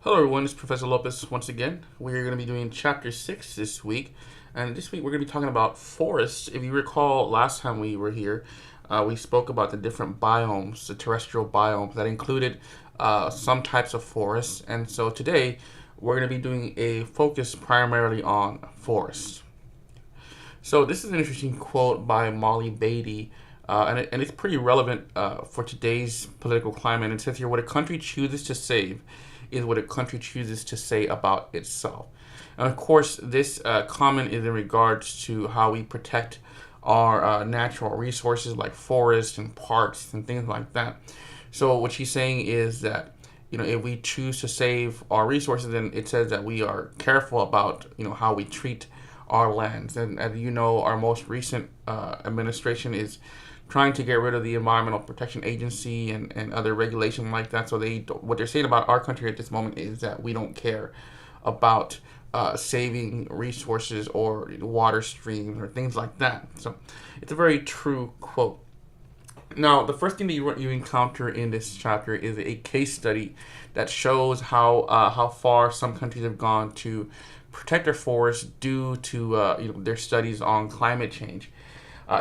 Hello everyone, it's Professor Lopez once again. We're going to be doing chapter 6 this week. And this week we're going to be talking about forests. If you recall, last time we were here, we spoke about the different biomes, the terrestrial biomes that included some types of forests. And so today we're going to be doing a focus primarily on forests. So this is an interesting quote by Molly Beatty, and it's pretty relevant for today's political climate. It says here, what a country chooses to save is what a country chooses to say about itself. And of course, this comment is in regards to how we protect our natural resources like forests and parks and things like that. So what she's saying is that, if we choose to save our resources, then it says that we are careful about, how we treat our lands. And as you know, our most recent administration is trying to get rid of the Environmental Protection Agency and other regulation like that. So what they're saying about our country at this moment is that we don't care about saving resources or water streams or things like that. So it's a very true quote. Now, the first thing that you encounter in this chapter is a case study that shows how far some countries have gone to protect their forests due to their studies on climate change.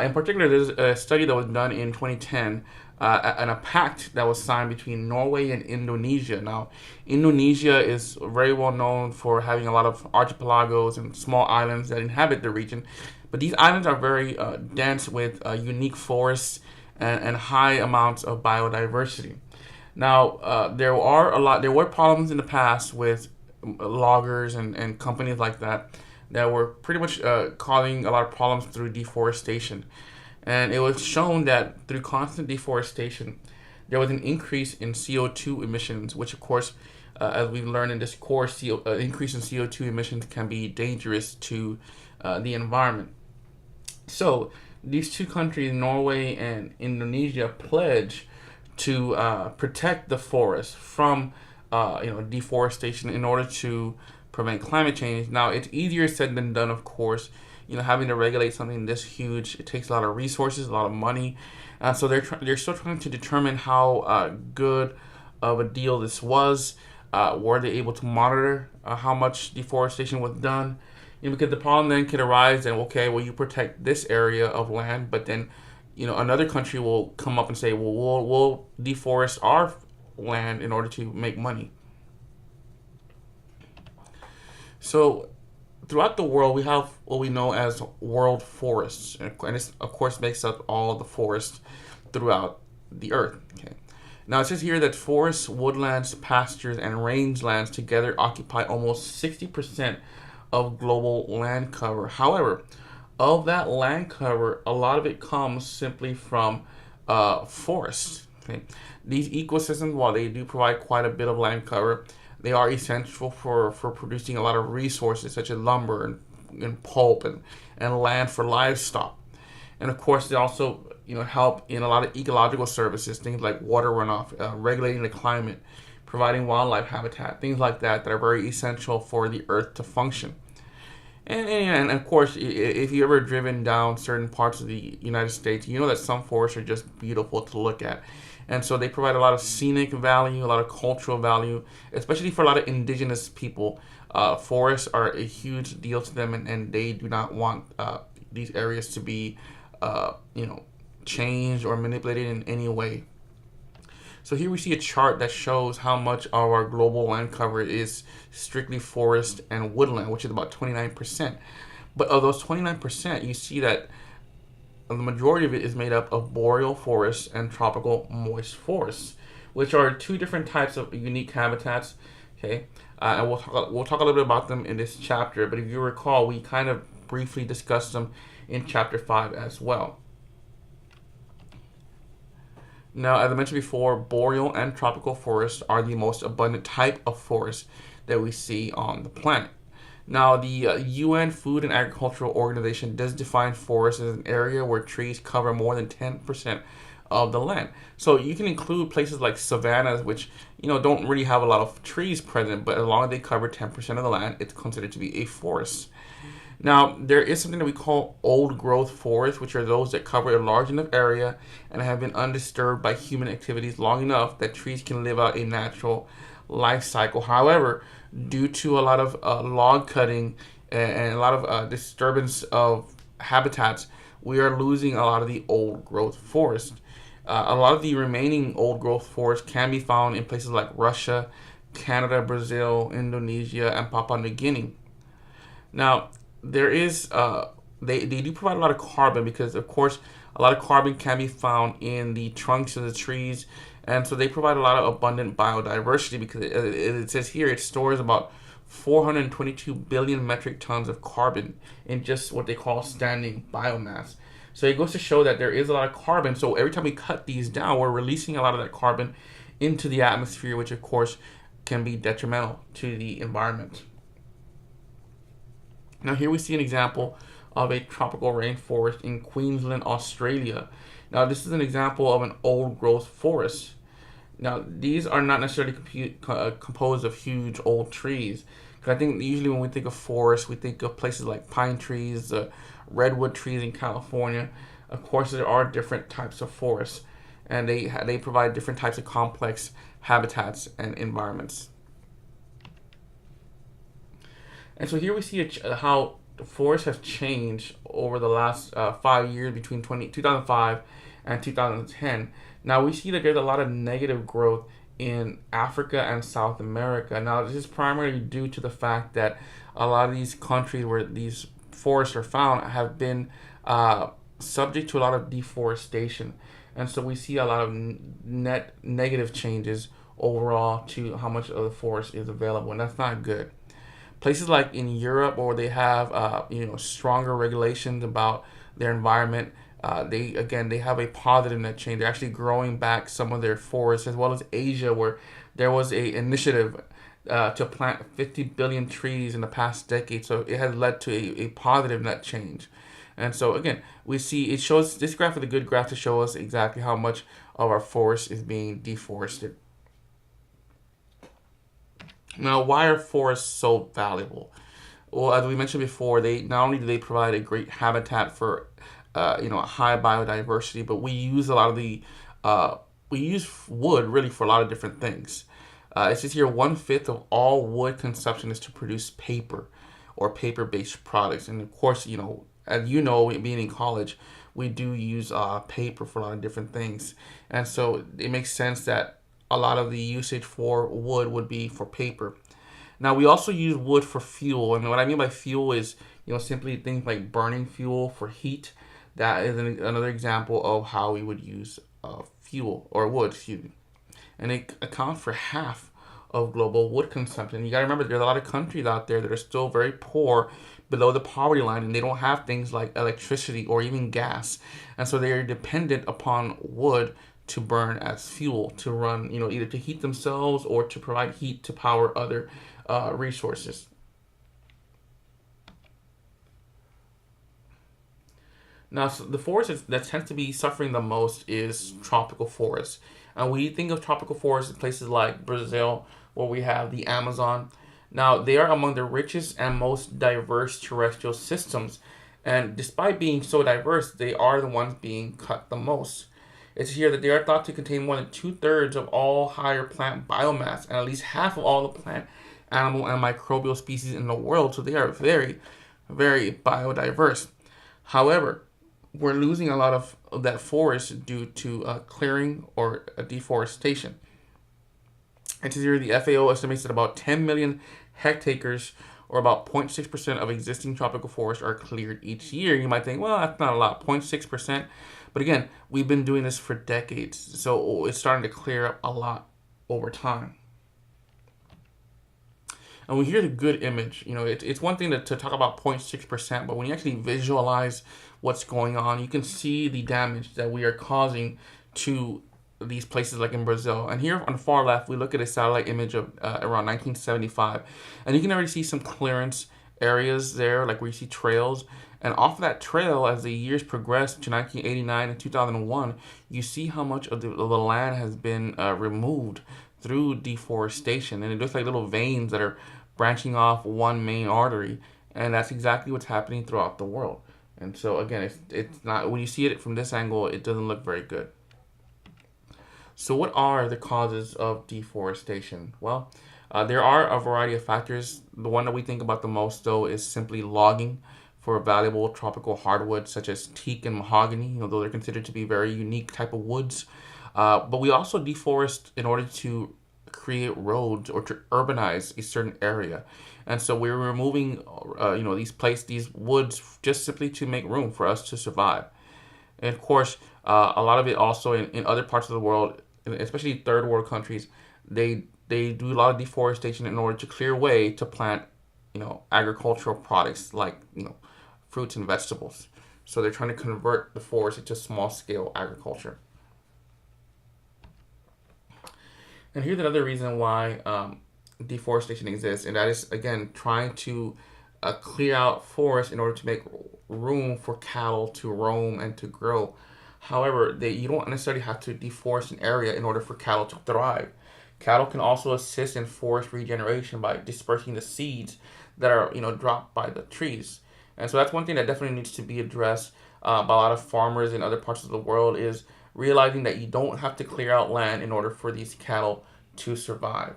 In particular, there's a study that was done in 2010 and a pact that was signed between Norway and Indonesia. Now, Indonesia is very well known for having a lot of archipelagos and small islands that inhabit the region, but these islands are very dense with unique forests and high amounts of biodiversity. Now, there were problems in the past with loggers and companies like that were pretty much causing a lot of problems through deforestation. And it was shown that through constant deforestation, there was an increase in CO2 emissions, which of course, as we've learned in this course, increase in CO2 emissions can be dangerous to the environment. So these two countries, Norway and Indonesia, pledge to protect the forest from deforestation in order to prevent climate change. Now, it's easier said than done, of course. Having to regulate something this huge, it takes a lot of resources, a lot of money. So they're still trying to determine how good of a deal this was. Were they able to monitor how much deforestation was done? Because the problem then could arise that, okay, well, you protect this area of land, but then, another country will come up and say, well, we'll deforest our land in order to make money. So throughout the world, we have what we know as world forests, and this, of course, makes up all of the forests throughout the earth. Okay. Now, it says here that forests, woodlands, pastures, and rangelands together occupy almost 60% of global land cover. However, of that land cover, a lot of it comes simply from forests. Okay. These ecosystems, while they do provide quite a bit of land cover, they are essential for producing a lot of resources such as lumber and pulp and land for livestock. And of course, they also help in a lot of ecological services, things like water runoff, regulating the climate, providing wildlife habitat, things like that are very essential for the earth to function. And of course, if you've ever driven down certain parts of the United States, you know that some forests are just beautiful to look at. And so they provide a lot of scenic value, a lot of cultural value, especially for a lot of indigenous people. Forests are a huge deal to them, and they do not want these areas to be, changed or manipulated in any way. So here we see a chart that shows how much of our global land cover is strictly forest and woodland, which is about 29%. But of those 29%, you see that the majority of it is made up of boreal forests and tropical moist forests, which are two different types of unique habitats. Okay, and we'll talk a little bit about them in this chapter. But if you recall, we kind of briefly discussed them in chapter 5 as well. Now, as I mentioned before, boreal and tropical forests are the most abundant type of forest that we see on the planet. Now, the UN Food and Agricultural Organization does define forests as an area where trees cover more than 10% of the land. So you can include places like savannas, which don't really have a lot of trees present, but as long as they cover 10% of the land, it's considered to be a forest. Now, there is something that we call old growth forests, which are those that cover a large enough area and have been undisturbed by human activities long enough that trees can live out a natural life cycle. However, due to a lot of log cutting and a lot of disturbance of habitats, we are losing a lot of the old growth forest. A lot of the remaining old growth forest can be found in places like Russia, Canada, Brazil, Indonesia, and Papua New Guinea. Now, there is they do provide a lot of carbon because, of course, a lot of carbon can be found in the trunks of the trees, and so they provide a lot of abundant biodiversity because it says here it stores about 422 billion metric tons of carbon in just what they call standing biomass. So it goes to show that there is a lot of carbon. So every time we cut these down, we're releasing a lot of that carbon into the atmosphere, which of course can be detrimental to the environment. Now here we see an example of a tropical rainforest in Queensland, Australia. Now this is an example of an old growth forest. Now these are not necessarily composed of huge old trees. Because I think usually when we think of forests, we think of places like pine trees, redwood trees in California. Of course, there are different types of forests, and they provide different types of complex habitats and environments. And so here we see how the forest has changed over the last 5 years between 2005 and 2010. Now we see that there's a lot of negative growth in Africa and South America. Now this is primarily due to the fact that a lot of these countries where these forests are found have been subject to a lot of deforestation. And so we see a lot of net negative changes overall to how much of the forest is available, and that's not good. Places like in Europe, where they have stronger regulations about their environment, they have a positive net change. They're actually growing back some of their forests, as well as Asia, where there was a initiative to plant 50 billion trees in the past decade. So it has led to a positive net change. And so again, we see it shows this graph is a good graph to show us exactly how much of our forest is being deforested. Now, why are forests so valuable? Well, as we mentioned before, they not only do they provide a great habitat for high biodiversity, but we use a lot of the we use wood really for a lot of different things. It says here 1/5 of all wood consumption is to produce paper or paper-based products, and of course, as you know, being in college, we do use paper for a lot of different things, and so it makes sense that a lot of the usage for wood would be for paper. Now we also use wood for fuel, and what I mean by fuel is simply things like burning fuel for heat. That is another example of how we would use fuel or wood, excuse me. And it accounts for half of global wood consumption. You got to remember, there's a lot of countries out there that are still very poor, below the poverty line, and they don't have things like electricity or even gas, and so they are dependent upon wood to burn as fuel to run, either to heat themselves or to provide heat to power other resources. Now, so the forest that tends to be suffering the most is tropical forests. And we think of tropical forests in places like Brazil, where we have the Amazon. Now, they are among the richest and most diverse terrestrial systems. And despite being so diverse, they are the ones being cut the most. It's here that they are thought to contain more than 2/3 of all higher plant biomass and at least half of all the plant, animal, and microbial species in the world. So they are very, very biodiverse. However, we're losing a lot of that forest due to clearing or deforestation. And here the FAO estimates that about 10 million hectares, or about 0.6% of existing tropical forests, are cleared each year. You might think, well, that's not a lot, 0.6%. But again, we've been doing this for decades, so it's starting to clear up a lot over time. And we hear the good image. It's one thing to talk about 0.6%, but when you actually visualize what's going on, you can see the damage that we are causing to these places like in Brazil. And here on the far left, we look at a satellite image of around 1975. And you can already see some clearance areas there, like where you see trails. And off of that trail, as the years progress to 1989 and 2001, you see how much of the land has been removed through deforestation. And it looks like little veins that are branching off one main artery. And that's exactly what's happening throughout the world. And so again, it's not, when you see it from this angle, it doesn't look very good. So, what are the causes of deforestation? Well, there are a variety of factors. The one that we think about the most, though, is simply logging for valuable tropical hardwoods such as teak and mahogany. Though they're considered to be very unique type of woods. But we also deforest in order to create roads or to urbanize a certain area, and so we're removing, these woods just simply to make room for us to survive. And of course, a lot of it also in other parts of the world, especially third world countries, they do a lot of deforestation in order to clear way to plant, agricultural products like fruits and vegetables. So they're trying to convert the forest into small scale agriculture. And here's another reason why deforestation exists, and that is again trying to clear out forests in order to make room for cattle to roam and to grow. However, you don't necessarily have to deforest an area in order for cattle to thrive. Cattle can also assist in forest regeneration by dispersing the seeds that are dropped by the trees. And so that's one thing that definitely needs to be addressed by a lot of farmers in other parts of the world is realizing that you don't have to clear out land in order for these cattle to survive.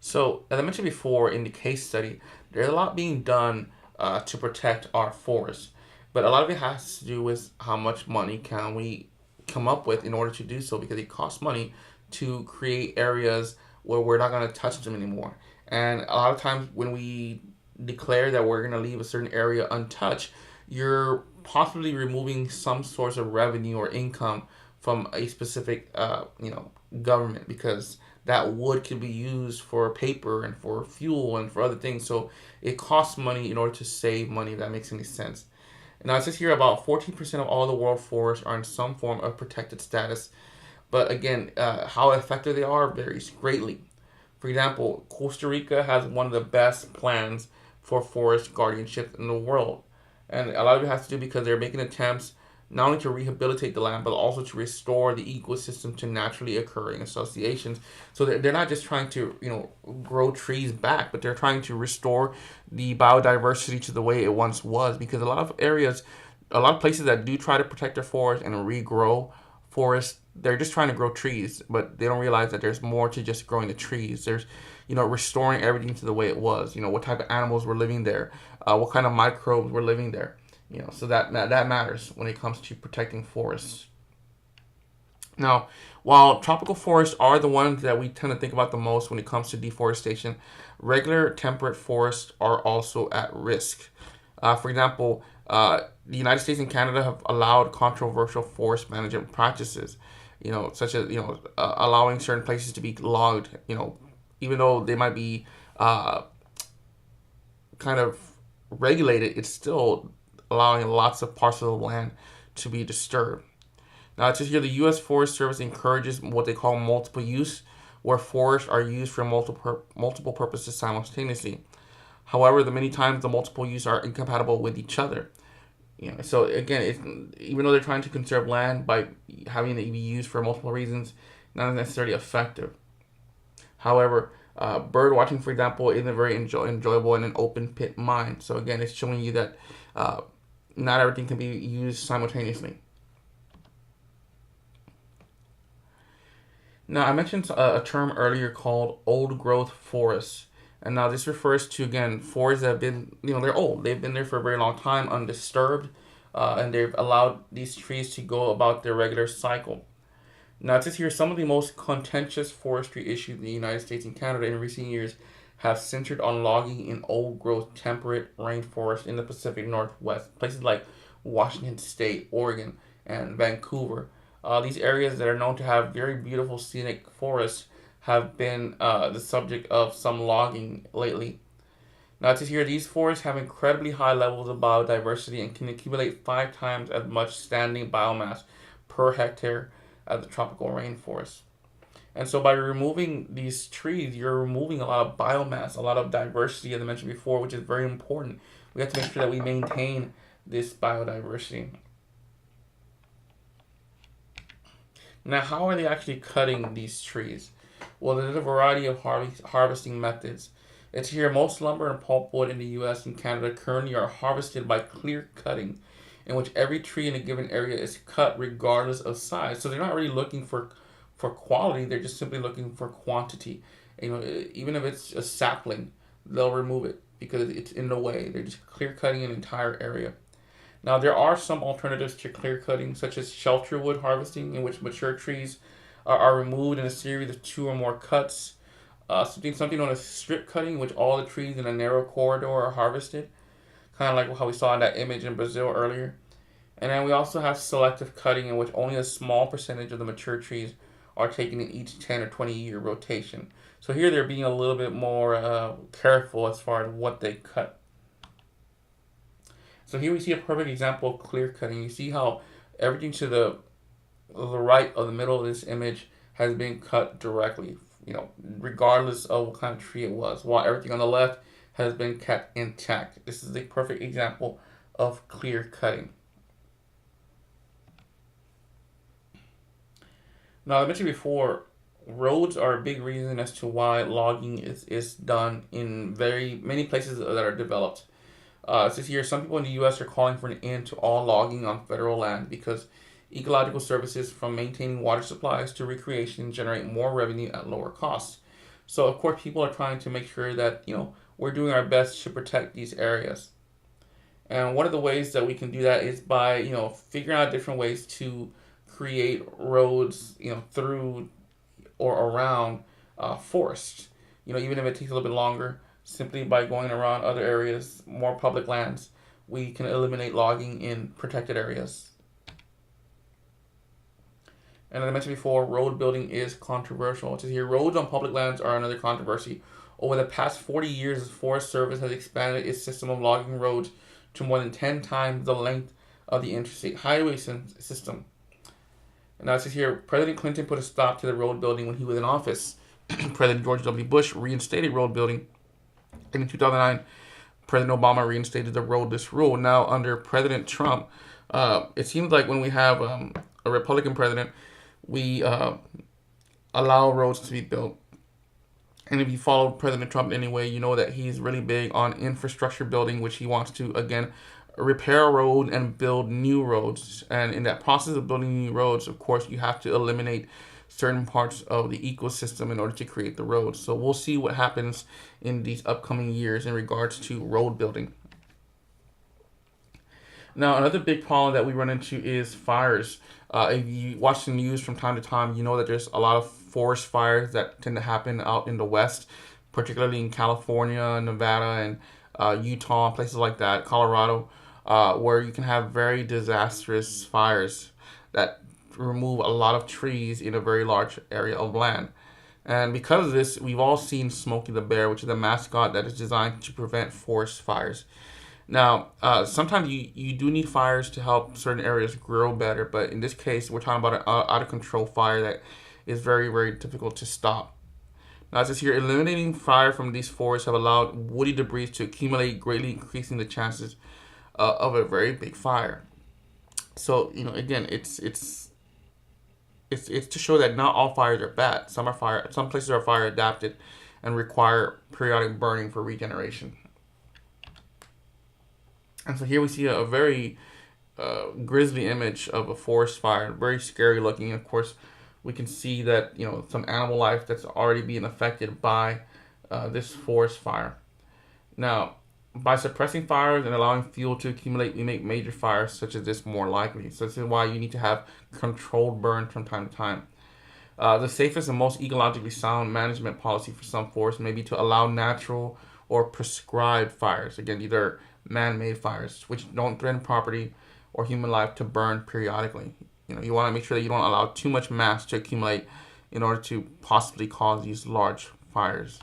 So, as I mentioned before in the case study, there's a lot being done to protect our forests, but a lot of it has to do with how much money can we come up with in order to do so, because it costs money to create areas where we're not going to touch them anymore. And a lot of times when we declare that we're going to leave a certain area untouched, you're possibly removing some source of revenue or income from a specific, government, because that wood can be used for paper and for fuel and for other things. So it costs money in order to save money, if that makes any sense. Now it says here about 14% of all the world forests are in some form of protected status. But again, how effective they are varies greatly. For example, Costa Rica has one of the best plans for forest guardianship in the world. And a lot of it has to do because they're making attempts not only to rehabilitate the land, but also to restore the ecosystem to naturally occurring associations. So they're not just trying to, grow trees back, but they're trying to restore the biodiversity to the way it once was. Because a lot of places that do try to protect their forest and regrow forests, they're just trying to grow trees, but they don't realize that there's more to just growing the trees. There's, restoring everything to the way it was. What type of animals were living there, what kind of microbes were living there. So that matters when it comes to protecting forests. Now, while tropical forests are the ones that we tend to think about the most when it comes to deforestation, regular temperate forests are also at risk. For example, the United States and Canada have allowed controversial forest management practices, such as allowing certain places to be logged, even though they might be kind of regulated, it's still allowing lots of parcels of land to be disturbed. Now, it says here the U.S. Forest Service encourages what they call multiple use, where forests are used for multiple purposes simultaneously. However, many times the multiple use are incompatible with each other. So again, even though they're trying to conserve land by having it be used for multiple reasons, not necessarily effective. However, bird watching, for example, isn't very enjoyable in an open pit mine. So again, it's showing you that not everything can be used simultaneously. Now, I mentioned a term earlier called old growth forests. And now this refers to, again, forests that have been, they're old. They've been there for a very long time, undisturbed, and they've allowed these trees to go about their regular cycle. Now, it says here some of the most contentious forestry issues in the United States and Canada in recent years have centered on logging in old growth temperate rainforest in the Pacific Northwest, places like Washington State, Oregon, and Vancouver. These areas that are known to have very beautiful scenic forests have been the subject of some logging lately. Now, it says here these forests have incredibly high levels of biodiversity and can accumulate 5 times as much standing biomass per hectare as the tropical rainforest. And so by removing these trees, you're removing a lot of biomass, a lot of diversity, as I mentioned before, which is very important. We have to make sure that we maintain this biodiversity. Now, how are they actually cutting these trees? Well, there's a variety of harvesting methods. It's here most lumber and pulpwood in the U.S. and Canada currently are harvested by clear cutting, in which every tree in a given area is cut regardless of size. So they're not really looking for quality; they're just simply looking for quantity. Even if it's a sapling, they'll remove it because it's in the way. They're just clear cutting an entire area. Now, there are some alternatives to clear cutting, such as shelter wood harvesting, in which mature trees are removed in a series of 2 or more cuts. Something known as strip cutting, in which all the trees in a narrow corridor are harvested, kind of like how we saw in that image in Brazil earlier. And then we also have selective cutting, in which only a small percentage of the mature trees are taken in each 10 or 20-year rotation. So here they're being a little bit more careful as far as what they cut. So here we see a perfect example of clear cutting. You see how everything to the right of the middle of this image has been cut directly, regardless of what kind of tree it was, while everything on the left has been kept intact. This is a perfect example of clear cutting. Now, I mentioned before, roads are a big reason as to why logging is done in very many places that are developed. It says here, some people in the U.S. are calling for an end to all logging on federal land because ecological services from maintaining water supplies to recreation generate more revenue at lower costs. So, of course, people are trying to make sure that, we're doing our best to protect these areas. And one of the ways that we can do that is by, figuring out different ways to create roads, through or around forests. Even if it takes a little bit longer, simply by going around other areas, more public lands, we can eliminate logging in protected areas. And as I mentioned before, road building is controversial. It says here, roads on public lands are another controversy. Over the past 40 years, the Forest Service has expanded its system of logging roads to more than 10 times the length of the interstate highway system. And now it says here, President Clinton put a stop to the road building when he was in office. President George W. Bush reinstated road building. And in 2009, President Obama reinstated the roadless rule. Now, under President Trump, it seems like when we have a Republican president, we allow roads to be built. And if you follow President Trump anyway, you know that he's really big on infrastructure building, which he wants to, again, repair a road and build new roads. And in that process of building new roads, of course, you have to eliminate certain parts of the ecosystem in order to create the roads. So we'll see what happens in these upcoming years in regards to road building. Now, another big problem that we run into is fires. If you watch the news from time to time, you know that there's a lot of forest fires that tend to happen out in the West, particularly in California, Nevada, and Utah, places like that, Colorado, where you can have very disastrous fires that remove a lot of trees in a very large area of land. And because of this, we've all seen Smokey the Bear, which is a mascot that is designed to prevent forest fires. Now, sometimes you do need fires to help certain areas grow better, but in this case, we're talking about an out-of-control fire that is very, very difficult to stop. Now, it says here, eliminating fire from these forests have allowed woody debris to accumulate, greatly increasing the chances of a very big fire. So, again, it's to show that not all fires are bad. Some places are fire adapted and require periodic burning for regeneration. And so here we see a very grisly image of a forest fire, very scary looking. Of course, we can see that some animal life that's already being affected by this forest fire. Now, by suppressing fires and allowing fuel to accumulate, we make major fires such as this more likely. So this is why you need to have controlled burn from time to time. The safest and most ecologically sound management policy for some forests may be to allow natural or prescribed fires. Again, these are man-made fires which don't threaten property or human life to burn periodically. You want to make sure that you don't allow too much mass to accumulate in order to possibly cause these large fires.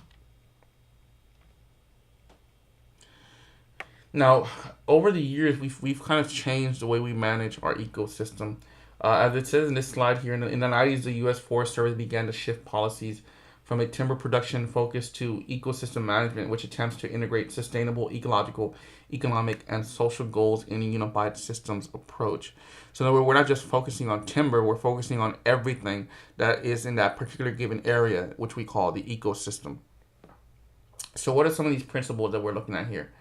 Now, over the years, we've kind of changed the way we manage our ecosystem. As it says in this slide here, in the 90s, the U.S. Forest Service began to shift policies from a timber production focus to ecosystem management, which attempts to integrate sustainable ecological, economic, and social goals in a unified systems approach. So in other words, we're not just focusing on timber, we're focusing on everything that is in that particular given area, which we call the ecosystem. So what are some of these principles that we're looking at here?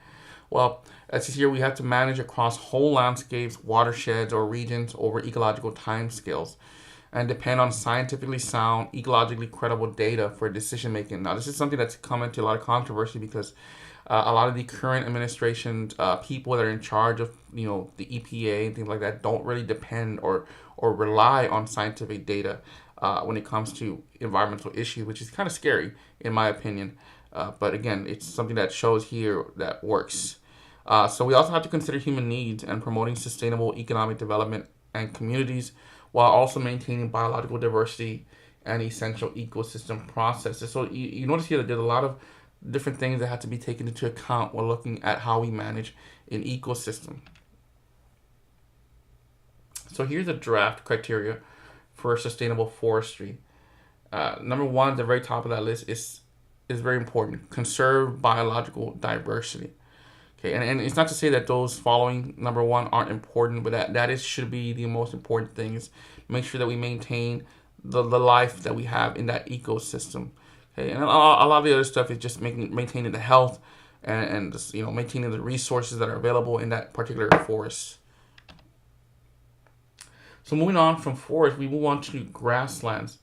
Well, as you see here, we have to manage across whole landscapes, watersheds, or regions over ecological timescales and depend on scientifically sound, ecologically credible data for decision making. Now, this is something that's come into a lot of controversy because a lot of the current administration people that are in charge of the EPA and things like that don't really depend or rely on scientific data when it comes to environmental issues, which is kind of scary in my opinion. But again, it's something that shows here that works. So we also have to consider human needs and promoting sustainable economic development and communities while also maintaining biological diversity and essential ecosystem processes. So you notice here that there's a lot of different things that have to be taken into account when looking at how we manage an ecosystem. So here's a draft criteria for sustainable forestry. Number one, at the very top of that list is very important. Conserve biological diversity. Okay, and it's not to say that those following number one aren't important, but should be the most important thing is make sure that we maintain the life that we have in that ecosystem. Okay, and a lot of the other stuff is just maintaining the health and just, maintaining the resources that are available in that particular forest. So moving on from forest, we move on to grasslands.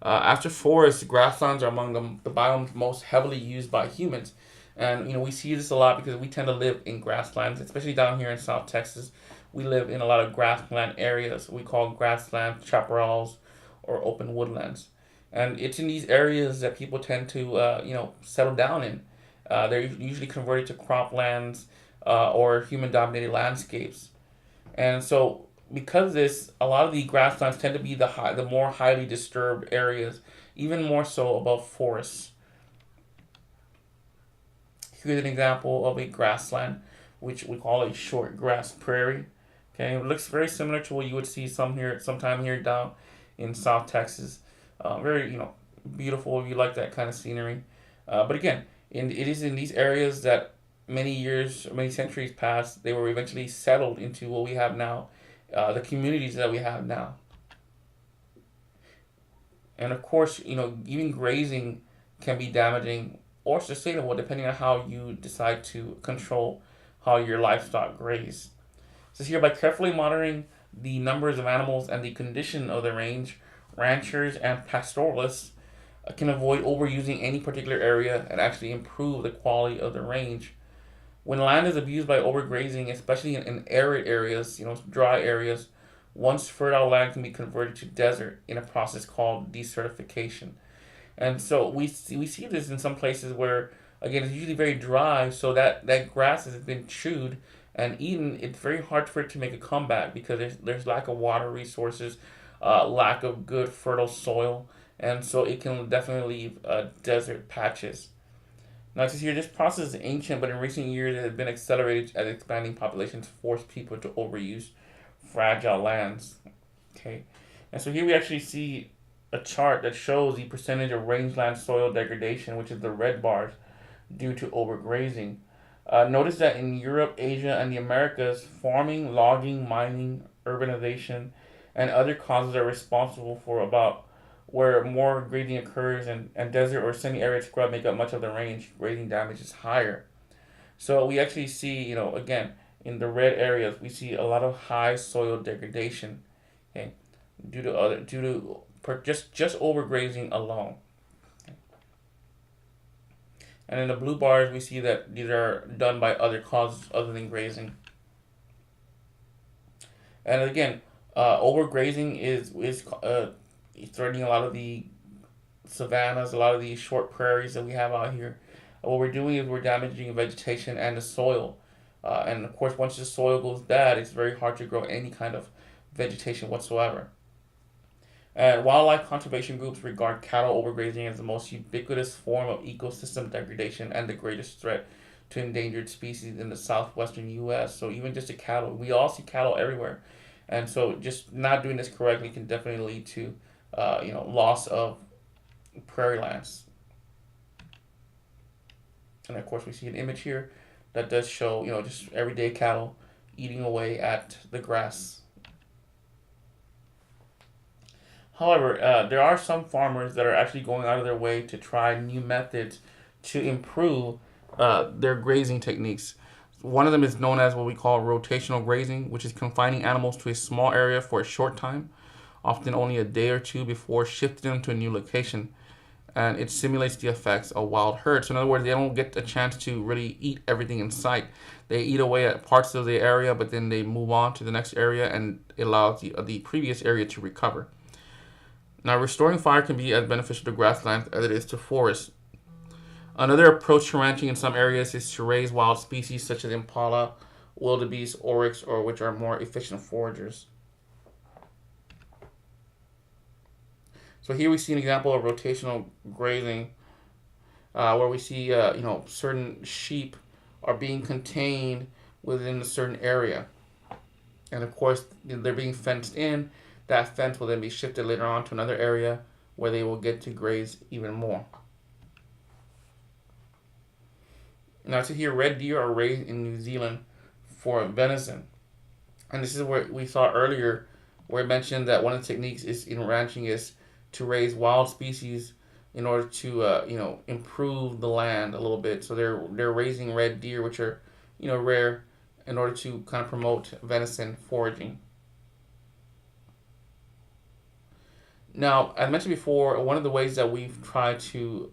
After forests, grasslands are among the biomes most heavily used by humans. And we see this a lot because we tend to live in grasslands, especially down here in South Texas. We live in a lot of grassland areas. We call grassland chaparrals or open woodlands. And it's in these areas that people tend to settle down in. They're usually converted to croplands or human-dominated landscapes. And so because of this, a lot of the grasslands tend to be the more highly disturbed areas, even more so above forests. Here's an example of a grassland, which we call a short grass prairie. Okay, it looks very similar to what you would see sometime here down in South Texas. Very beautiful if you like that kind of scenery. But again, it is in these areas that many centuries past, they were eventually settled into what we have now, the communities that we have now. And of course, even grazing can be damaging or sustainable depending on how you decide to control how your livestock graze. So here, by carefully monitoring the numbers of animals and the condition of the range, ranchers and pastoralists can avoid overusing any particular area and actually improve the quality of the range. When land is abused by overgrazing, especially in arid areas, dry areas, once fertile land can be converted to desert in a process called desertification. And so we see this in some places where, again, it's usually very dry, so that grass has been chewed and eaten. It's very hard for it to make a comeback because there's lack of water resources, lack of good fertile soil, and so it can definitely leave desert patches. Now, to hear this process is ancient, but in recent years it has been accelerated as expanding populations force people to overuse fragile lands. Okay, and so here we actually see a chart that shows the percentage of rangeland soil degradation, which is the red bars, due to overgrazing. Notice that in Europe, Asia, and the Americas, farming, logging, mining, urbanization, and other causes are responsible for about where more grazing occurs, and desert or semi-arid scrub make up much of the range. Grazing damage is higher. So we actually see, again, in the red areas, we see a lot of high soil degradation, okay, due to just overgrazing alone. And in the blue bars, we see that these are done by other causes other than grazing. And again, overgrazing is threatening a lot of the savannas, a lot of the short prairies that we have out here. What we're doing is we're damaging vegetation and the soil. And of course, once the soil goes bad, it's very hard to grow any kind of vegetation whatsoever. And wildlife conservation groups regard cattle overgrazing as the most ubiquitous form of ecosystem degradation and the greatest threat to endangered species in the southwestern U.S. So even just the cattle, we all see cattle everywhere. And so just not doing this correctly can definitely lead to loss of prairie lands. And of course, we see an image here that does show, just everyday cattle eating away at the grass. However, there are some farmers that are actually going out of their way to try new methods to improve their grazing techniques. One of them is known as what we call rotational grazing, which is confining animals to a small area for a short time, often only a day or two before shifting them to a new location. And it simulates the effects of wild herds. So in other words, they don't get a chance to really eat everything in sight. They eat away at parts of the area, but then they move on to the next area, and it allows the previous area to recover. Now, restoring fire can be as beneficial to grasslands as it is to forests. Another approach to ranching in some areas is to raise wild species such as impala, wildebeest, oryx, or which are more efficient foragers. So here we see an example of rotational grazing, where we see certain sheep are being contained within a certain area, and of course they're being fenced in. That fence will then be shifted later on to another area where they will get to graze even more. Now, to here, red deer are raised in New Zealand for venison, and this is where we saw earlier, where it mentioned that one of the techniques is in ranching is to raise wild species in order to improve the land a little bit. So they're raising red deer, which are rare, in order to kind of promote venison foraging. Now, as mentioned before, one of the ways that we've tried to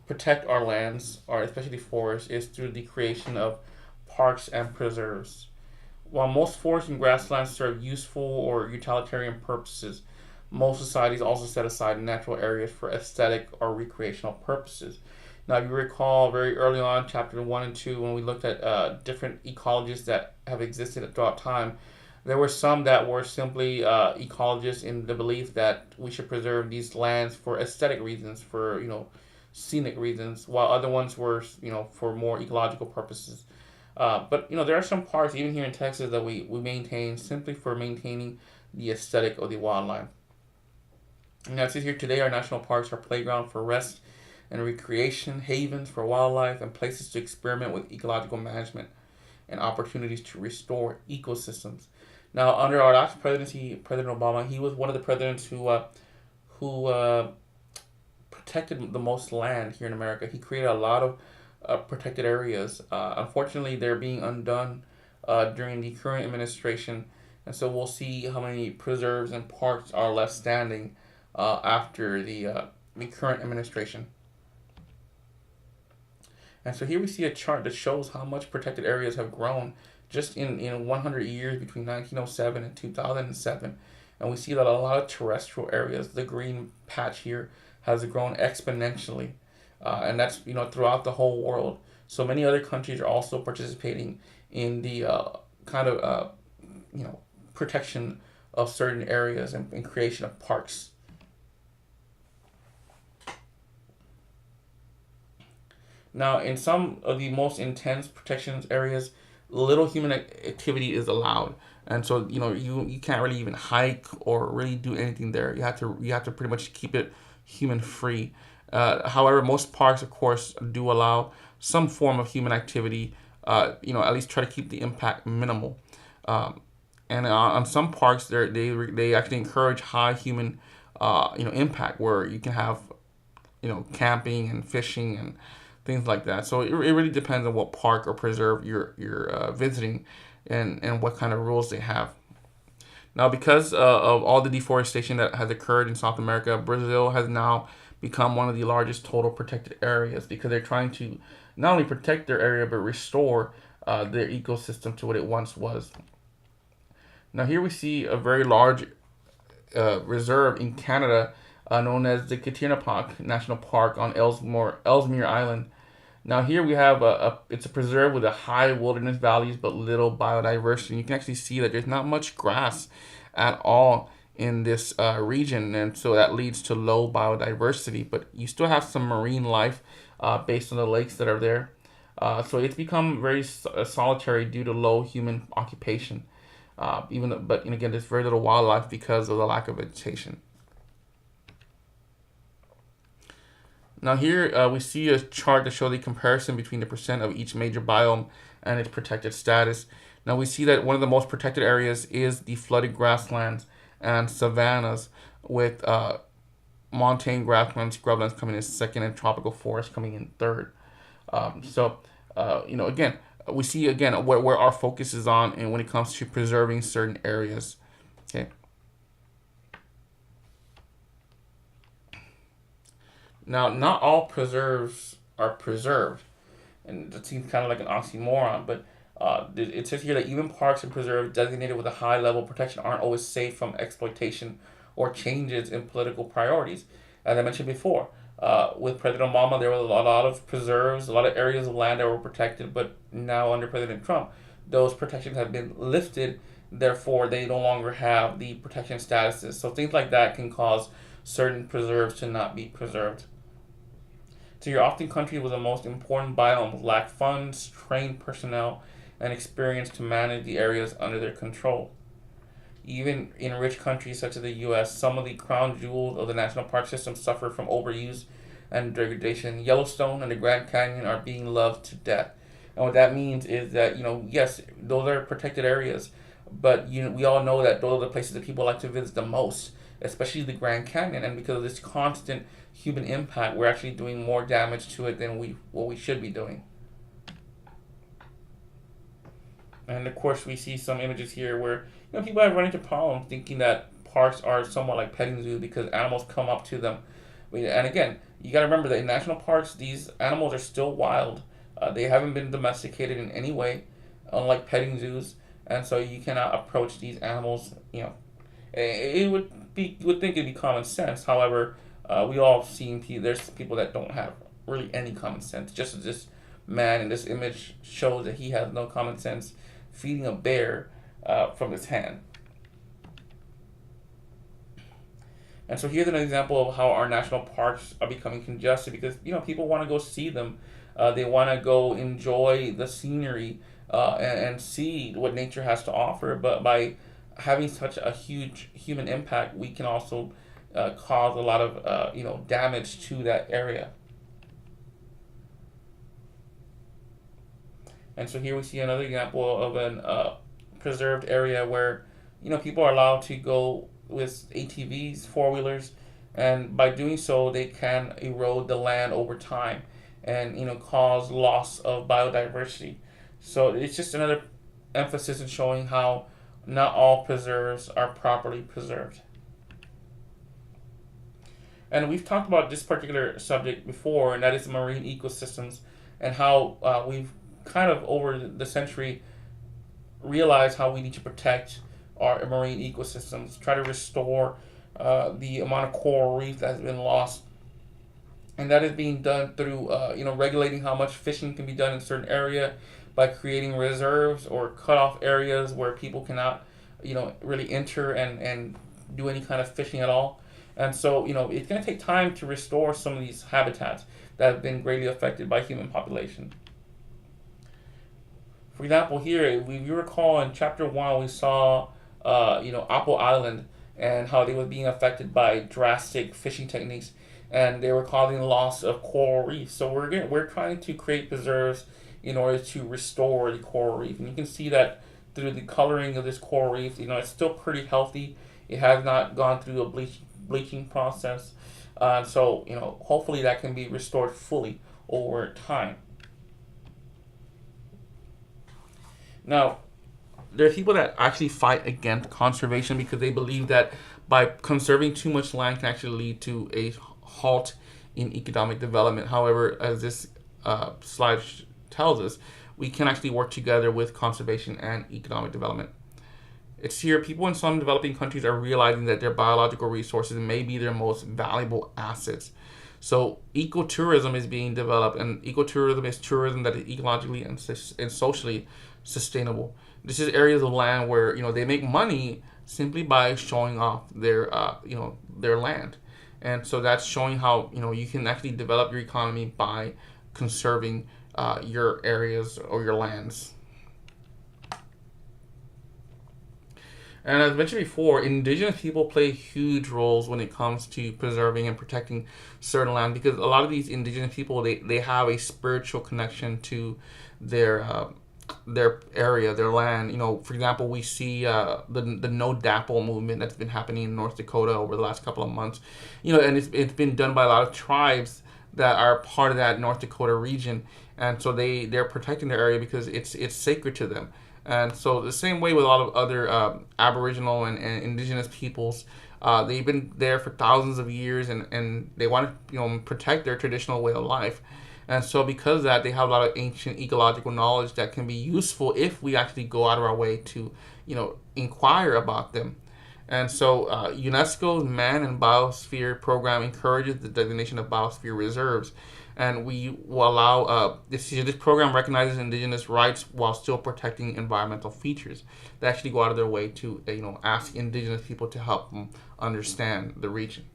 protect our lands, or especially forests, is through the creation of parks and preserves. While most forests and grasslands serve useful or utilitarian purposes, most societies also set aside natural areas for aesthetic or recreational purposes. Now, if you recall very early on, chapter 1 and 2, when we looked at different ecologists that have existed throughout time, there were some that were simply ecologists in the belief that we should preserve these lands for aesthetic reasons, for scenic reasons, while other ones were for more ecological purposes. But there are some parks even here in Texas that we maintain simply for maintaining the aesthetic of the wildlife. Now, it says here today our national parks are playground for rest and recreation, havens for wildlife, and places to experiment with ecological management and opportunities to restore ecosystems. Now, under our last presidency, President Obama, he was one of the presidents who protected the most land here in America. He created a lot of protected areas. Unfortunately, they're being undone during the current administration, and so we'll see how many preserves and parks are left standing after the current administration. And so here we see a chart that shows how much protected areas have grown just in 100 years between 1907 and 2007. And we see that a lot of terrestrial areas, the green patch here, has grown exponentially. And that's throughout the whole world. So many other countries are also participating in the protection of certain areas and creation of parks. Now, in some of the most intense protection areas, little human activity is allowed, and so you can't really even hike or really do anything there. You have to pretty much keep it human free. However, most parks, of course, do allow some form of human activity. At least try to keep the impact minimal. And on some parks, they actually encourage high human impact, where you can have camping and fishing and things like that. So it really depends on what park or preserve you're visiting, and what kind of rules they have. Now, because of all the deforestation that has occurred in South America, Brazil has now become one of the largest total protected areas, because they're trying to not only protect their area but restore their ecosystem to what it once was. Now, here we see a very large reserve in Canada, known as the Kitinerpak National Park on Ellesmere Island. Now, here we have it's a preserve with a high wilderness values but little biodiversity. You can actually see that there's not much grass at all in this region, and so that leads to low biodiversity. But you still have some marine life based on the lakes that are there. So it's become very solitary due to low human occupation. But again, there's very little wildlife because of the lack of vegetation. Now here we see a chart to show the comparison between the percent of each major biome and its protected status. Now we see that one of the most protected areas is the flooded grasslands and savannas, with montane grasslands, scrublands coming in second, and tropical forest coming in third. Again, we see again where our focus is on, and when it comes to preserving certain areas. Okay. Now, not all preserves are preserved, and that seems kind of like an oxymoron, but it says here that even parks and preserves designated with a high level of protection aren't always safe from exploitation or changes in political priorities. As I mentioned before, with President Obama, there was a lot of preserves, a lot of areas of land that were protected, but now under President Trump, those protections have been lifted. Therefore, they no longer have the protection statuses. So things like that can cause certain preserves to not be preserved. So your often countries with the most important biomes lack funds, trained personnel, and experience to manage the areas under their control. Even in rich countries such as the U.S., some of the crown jewels of the national park system suffer from overuse and degradation. Yellowstone and the Grand Canyon are being loved to death. And what that means is that, yes, those are protected areas, but we all know that those are the places that people like to visit the most, especially the Grand Canyon. And because of this constant human impact, we're actually doing more damage to it than what we should be doing. And of course, we see some images here where people have run into problems thinking that parks are somewhat like petting zoos because animals come up to them. And again, you got to remember that in national parks, these animals are still wild. They haven't been domesticated in any way, unlike petting zoos, and so you cannot approach these animals. It would be you would think it'd be common sense. However, we all seen there's people that don't have really any common sense. Just as this man in this image shows that he has no common sense feeding a bear from his hand. And so here's an example of how our national parks are becoming congested because people want to go see them. They want to go enjoy the scenery and see what nature has to offer. But by having such a huge human impact, we can also cause a lot of damage to that area. And so here we see another example of an preserved area where people are allowed to go with ATVs, four-wheelers, and by doing so they can erode the land over time and cause loss of biodiversity. So it's just another emphasis in showing how not all preserves are properly preserved. And we've talked about this particular subject before, and that is marine ecosystems and how we've kind of over the century realized how we need to protect our marine ecosystems, try to restore the amount of coral reef that has been lost. And that is being done through, regulating how much fishing can be done in a certain area by creating reserves or cut-off areas where people cannot, really enter and do any kind of fishing at all. And so, it's going to take time to restore some of these habitats that have been greatly affected by human population. For example, here, if you recall in chapter 1, we saw, Apple Island and how they were being affected by drastic fishing techniques, and they were causing loss of coral reefs. So we're trying to create preserves in order to restore the coral reef, and you can see that through the coloring of this coral reef. It's still pretty healthy. It has not gone through a bleaching process, so hopefully that can be restored fully over time. Now, there are people that actually fight against conservation because they believe that by conserving too much land can actually lead to a halt in economic development. However, as this slide tells us, we can actually work together with conservation and economic development. It's here, people in some developing countries are realizing that their biological resources may be their most valuable assets. So ecotourism is being developed, and ecotourism is tourism that is ecologically and socially sustainable. This is areas of land where they make money simply by showing off their their land, and so that's showing how you can actually develop your economy by conserving your areas or your lands. And as mentioned before, indigenous people play huge roles when it comes to preserving and protecting certain land because a lot of these indigenous people they have a spiritual connection to their area, their land. For example, we see the No Dapple movement that's been happening in North Dakota over the last couple of months. And it's been done by a lot of tribes that are part of that North Dakota region, and so they're protecting their area because it's sacred to them. And so the same way with a lot of other Aboriginal and indigenous peoples, they've been there for thousands of years, and they want to protect their traditional way of life. And so because of that, they have a lot of ancient ecological knowledge that can be useful if we actually go out of our way to inquire about them. And so UNESCO's Man and Biosphere program encourages the designation of biosphere reserves. And we will allow this program recognizes indigenous rights while still protecting environmental features. They actually go out of their way to ask indigenous people to help them understand the region.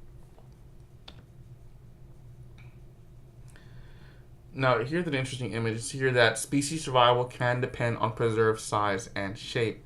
Now, here's an interesting image. It's here that species survival can depend on preserve size and shape.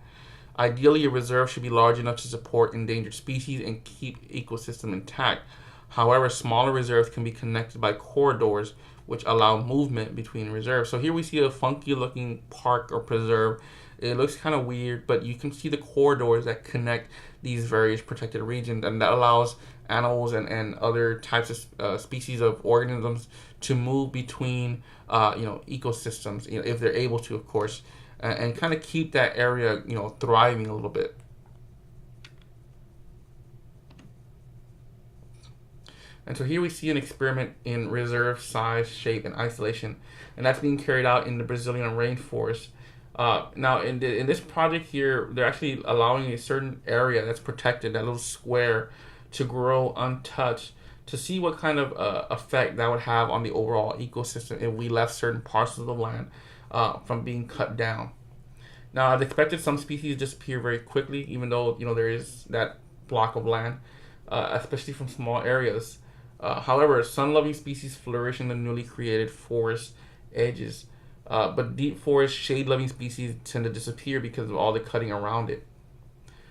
Ideally, a reserve should be large enough to support endangered species and keep ecosystem intact. However, smaller reserves can be connected by corridors, which allow movement between reserves. So here we see a funky-looking park or preserve. It looks kind of weird, but you can see the corridors that connect these various protected regions, and that allows animals and other types of species of organisms to move between ecosystems, if they're able to, of course, and kind of keep that area, thriving a little bit. And so here we see an experiment in reserve size, shape, and isolation, and that's being carried out in the Brazilian rainforest. Now, in this project here, they're actually allowing a certain area that's protected, that little square, to grow untouched, to see what kind of effect that would have on the overall ecosystem if we left certain parcels of land from being cut down. Now, as expected, some species disappear very quickly, even though there is that block of land, especially from small areas. However, sun-loving species flourish in the newly created forest edges, but deep forest shade-loving species tend to disappear because of all the cutting around it.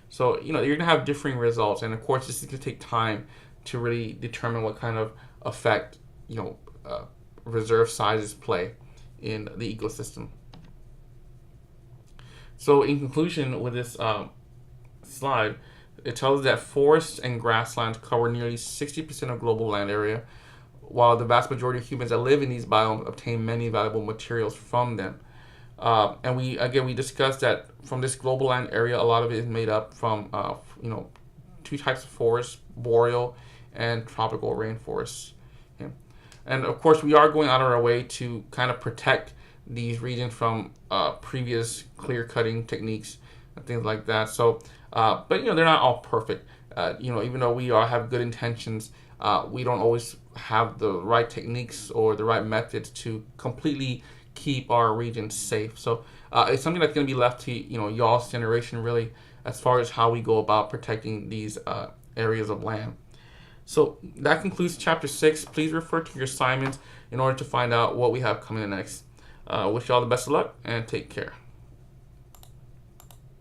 So you're gonna have differing results, and of course, this is gonna take time to really determine what kind of effect reserve sizes play in the ecosystem. So in conclusion, with this slide, it tells us that forests and grasslands cover nearly 60% of global land area, while the vast majority of humans that live in these biomes obtain many valuable materials from them. And we discussed that from this global land area, a lot of it is made up from two types of forests: boreal and tropical rainforests. Okay? And of course, we are going out of our way to kind of protect these regions from previous clear cutting techniques and things like that. So, but they're not all perfect. Even though we all have good intentions, we don't always have the right techniques or the right methods to completely keep our region safe. So it's something that's going to be left to y'all's generation, really, as far as how we go about protecting these areas of land. So that concludes chapter 6. Please refer to your assignments in order to find out what we have coming in next. Wish you all the best of luck and take care.